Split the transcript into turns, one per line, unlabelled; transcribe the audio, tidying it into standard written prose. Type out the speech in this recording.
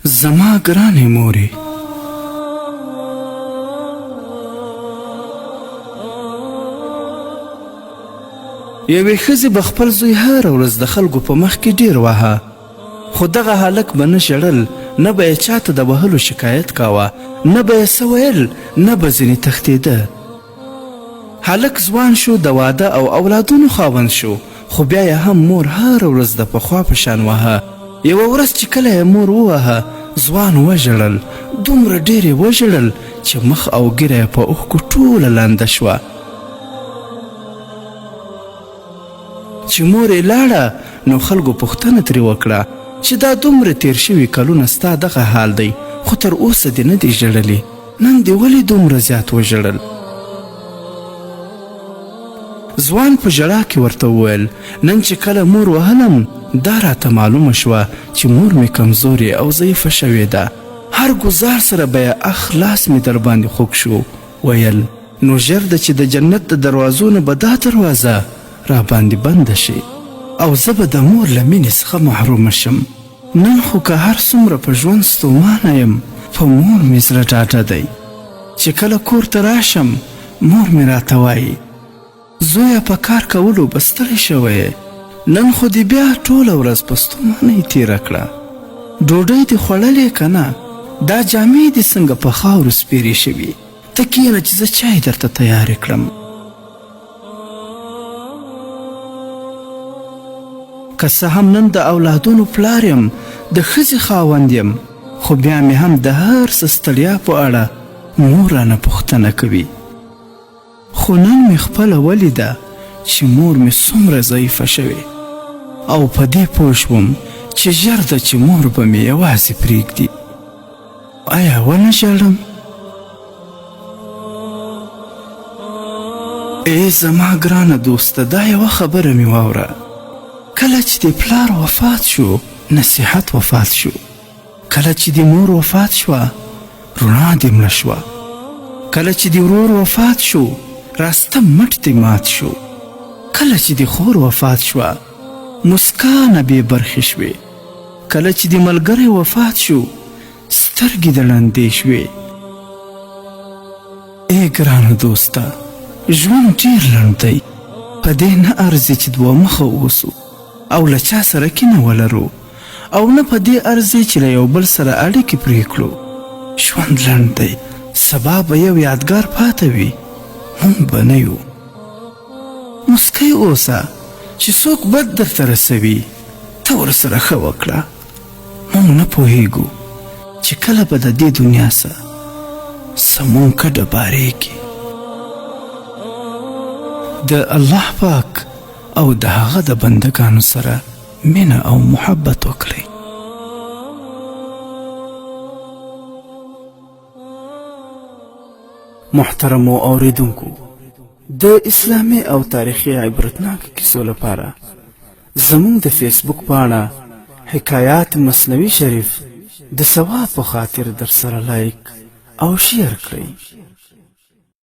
زما ګرانې مورې، یوې ښځې به خپل زوی هره ورځ د خلکو په مخ کې ډېر واهه، خو دغه هلک به نه ژړل، نه به یې چاته د وهلو شکایت کاوه، نه به یې څه ویل، نه به ځینې تښتېده. هلک ځوان شو، د واده او اولادونو خاوند شو، خو بیا یې هم مور هره ورځ د پخوا په شان وهه. یوه ورځ چې کله یې مور ووهه، ځوان وژړل، دومره ډېر یې وژړل چې مخ او ږیره یې په اوښکو ټوله لانده شوه. چې مور یې لاړه، نو خلکو پوښتنه ترې وکړه چې دا دومره تیر شوي کلونه ستا دغه حال دی، خو تر اوسه دې نه دي ژړلي، نن دې ولې دومره زیات وژړل؟ ځوان په ژړا کې ورته وویل، نن چې کله مور وهلم، دا راته معلومه شوه چې مور مې کمزورې او ضعیفه شوې ده. هر ګزار سره به یې لاس مې در باندې خوږ شو. ویل نو ژر ده چې د جنت د دروازو نه به دا دروازه را باندې بنده شي او زه به د مور له مینې څخه محرومه شم. نن خو که هر څومره په ژوند ستومانه یم، په مور مې زړه ډاډه دی. چې کله کور ته راشم، مور مې راته وایي، زویه په کار کولو به ستړی شوی، نن خو دې بیا ټوله ورځ په ستومانۍ تېره کړه. ډوډۍ دې خوړلې که نه؟ دا جامې دې څنګه په خاورو سپېرې شوي؟ ته کښېنه چې زه چای درته تیارې کړم. که څه هم نن د اولادونو پلار یم، د ښځې خاوند یم، خو بیا مې هم د هر څه ستړیا په اړه مور رانه پوښتنه کوي. خو نن مې خپله ولیده چې مور مې څومره ضعیفه شوې، او په دې پوه شوم چې ژر ده چې مور به مې یوازې پرېږدي. آیا ونه ژاړم؟ ای زما ګرانه دوسته، دا یوه خبره مې واوره. کله چې د پلار وفات شو، نصیحت وفات شو. کله چې د مور وفات شوه، رڼا دې مړه شوه. کله چې د ورور وفات شو، راسته مټ دې مات شو. کله چې د خور وفات شوه، مسکا نه بې برخې شوې. کله چې د ملګری وفات شو، سترګې د ړندې شوې. ای ګرانه دوسته، ژوند ډېر لنډ دی، په دې نه ارزي چې دوه مخه اوسو او له چا سره کینه ولرو، او نه په دې ارزي چې له یو بل سره اړیکې پرې کړو. ژوند لنډ دی، سبا به یو یادګار پاته وي، مونږ به نه یو. مسکی اوسه، چې څوک بد درته رسوي، ته ورسره ښه وکړه. مونږ نه پوهیږو چې کله به د دې دنیا سره سمون کډه بارېږي. د الله پاک او د هغه د بندگانو سره مینه او محبت وکړئ. محترمو اوریدونکو، د اسلامي او تاریخي عبرتناکو کیسو لپاره زموږ د فیسبوک پاڼه حکایات مصنوي شریف د ثواب په خاطر در سره لایک او شیر کړئ.